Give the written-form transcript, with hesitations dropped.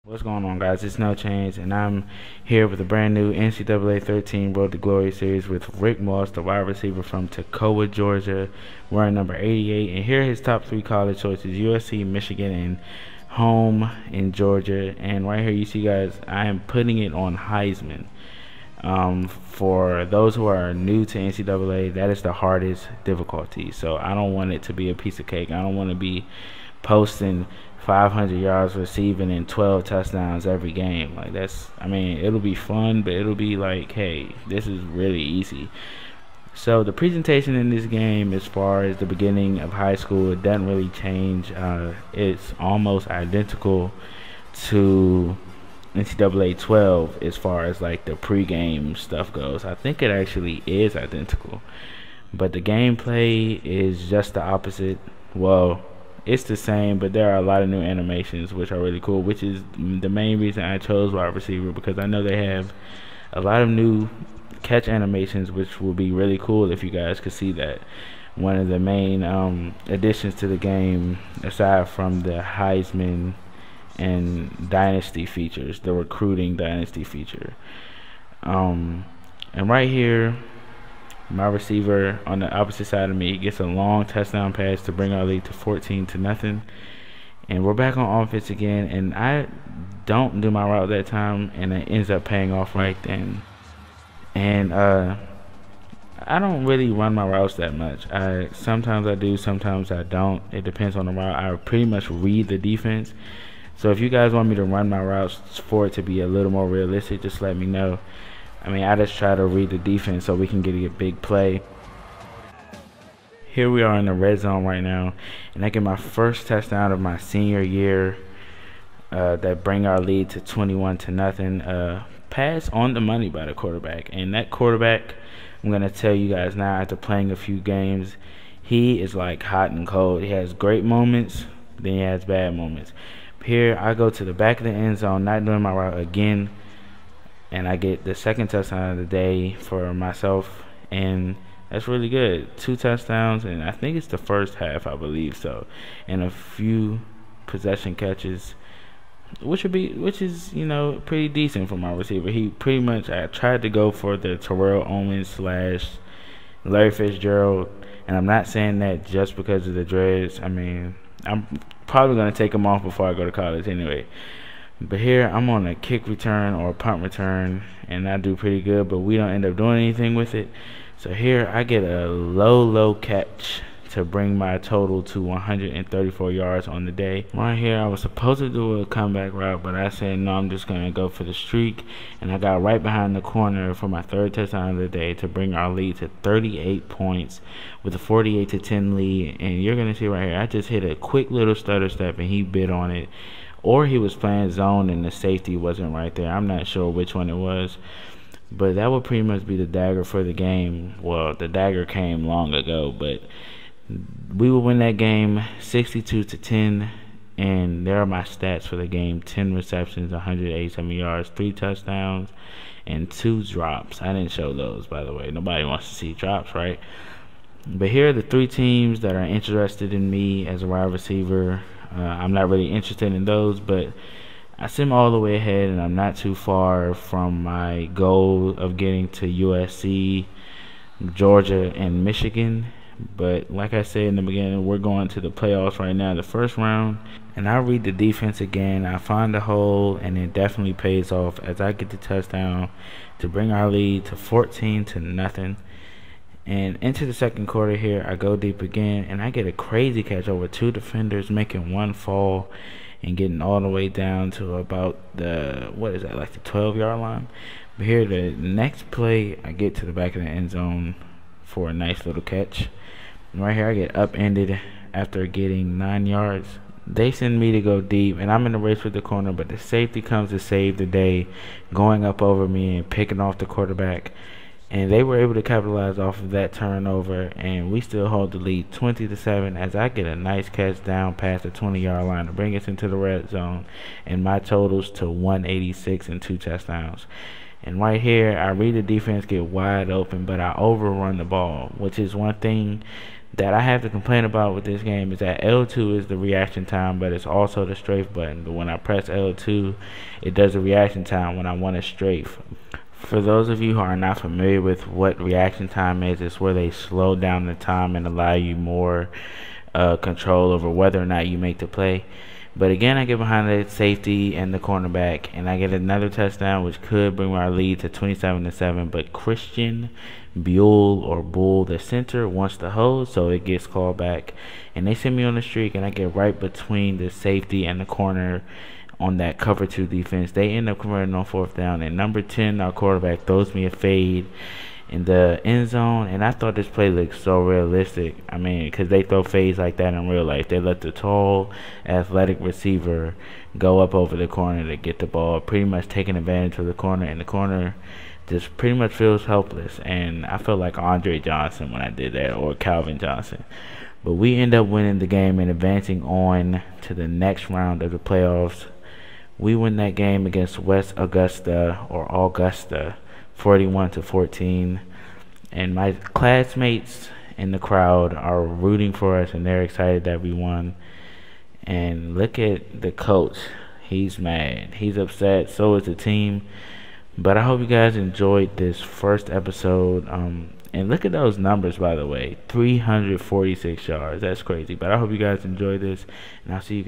What's going on, guys? It's No Change, and I'm here with a brand new NCAA 13 Road to Glory series with Rick Moss, the wide receiver from Toccoa, Georgia, wearing number 88. And here are his top three college choices: USC, Michigan, and home in Georgia. And right here, you see, guys, I am putting it on Heisman. For those who are new to NCAA, that is the hardest difficulty. So I don't want it to be a piece of cake. I don't want to be posting 500 yards receiving and 12 touchdowns every game. Like, I mean, it'll be fun, but it'll be like, hey, this is really easy. So the presentation in this game, as far as the beginning of high school, it doesn't really change. It's almost identical to NCAA 12 as far as like the pregame stuff goes. I think it actually is identical, but the gameplay is just the opposite. Well, it's the same, but there are a lot of new animations which are really cool, which is the main reason I chose wide receiver, because I know they have a lot of new catch animations which will be really cool if you guys could see that. One of the main additions to the game, aside from the Heisman and Dynasty features, the recruiting Dynasty feature. And right here, my receiver on the opposite side of me gets a long touchdown pass to bring our lead to 14-0. And we're back on offense again, and I don't do my route that time, and it ends up paying off right then. And I don't really run my routes that much. Sometimes I do, sometimes I don't. It depends on the route. I pretty much read the defense. So if you guys want me to run my routes for it to be a little more realistic, just let me know. I mean, I just try to read the defense so we can get a big play. Here we are in the red zone right now, and I get my first touchdown of my senior year that bring our lead to 21-0. Pass on the money by the quarterback, and that quarterback, I'm going to tell you guys now, after playing a few games, he is like hot and cold. He has great moments, then he has bad moments. Here I go to the back of the end zone, not doing my route again, and I get the second touchdown of the day for myself, and that's really good. 2 touchdowns, and I think it's the first half, I believe so, and a few possession catches, which is, you know, pretty decent for my receiver. He pretty much, I tried to go for the Terrell Owens / Larry Fitzgerald, and I'm not saying that just because of the dreads. I mean, I'm probably going to take them off before I go to college anyway. But here I'm on a kick return or a punt return, and I do pretty good, but we don't end up doing anything with it. So here I get a low catch to bring my total to 134 yards on the day. Right here I was supposed to do a comeback route, but I said no, I'm just going to go for the streak, and I got right behind the corner for my third touchdown of the day to bring our lead to 38 points with a 48-10 lead. And you're going to see right here, I just hit a quick little stutter step and he bit on it, or he was playing zone and the safety wasn't right there. I'm not sure which one it was, but that would pretty much be the dagger for the game. Well, the dagger came long ago, but we will win that game 62-10. And there are my stats for the game: 10 receptions, 187 yards, 3 touchdowns, and 2 drops. I didn't show those, by the way. Nobody wants to see drops, right? But here are the 3 teams that are interested in me as a wide receiver. I'm not really interested in those, but I seem all the way ahead, and I'm not too far from my goal of getting to USC, Georgia, and Michigan. But like I said in the beginning, we're going to the playoffs right now, the first round, and I read the defense again. I find the hole, and it definitely pays off as I get the touchdown to bring our lead to 14-0. And into the second quarter here, I go deep again, and I get a crazy catch over 2 defenders, making 1 fall and getting all the way down to about the, like the 12-yard line. But here, the next play, I get to the back of the end zone for a nice little catch. And right here, I get upended after getting 9 yards. They send me to go deep, and I'm in the race with the corner, but the safety comes to save the day, going up over me and picking off the quarterback. And they were able to capitalize off of that turnover, and we still hold the lead 20-7 as I get a nice catch down past the 20-yard line to bring us into the red zone, and my totals to 186 and 2 touchdowns. And right here, I read the defense get wide open, but I overrun the ball, which is one thing that I have to complain about with this game is that L2 is the reaction time, but it's also the strafe button. But when I press L2, it does a reaction time when I want to strafe. For those of you who are not familiar with what reaction time is, it's where they slow down the time and allow you more control over whether or not you make the play. But again, I get behind the safety and the cornerback, and I get another touchdown, which could bring our lead to 27-7. But Christian Bull, the center, wants to hold, so it gets called back, and they send me on the streak, and I get right between the safety and the corner on that cover 2 defense. They end up converting on 4th down, and number 10, our quarterback, throws me a fade in the end zone, and I thought this play looked so realistic. I mean, because they throw fades like that in real life. They let the tall, athletic receiver go up over the corner to get the ball, pretty much taking advantage of the corner, and the corner just pretty much feels helpless. And I felt like Andre Johnson when I did that, or Calvin Johnson. But we end up winning the game and advancing on to the next round of the playoffs. We win that game against West Augusta, 41-14, and my classmates in the crowd are rooting for us, and they're excited that we won. And look at the coach. He's mad. He's upset. So is the team. But I hope you guys enjoyed this first episode. And look at those numbers, by the way. 346 yards. That's crazy. But I hope you guys enjoyed this, and I'll see you guys.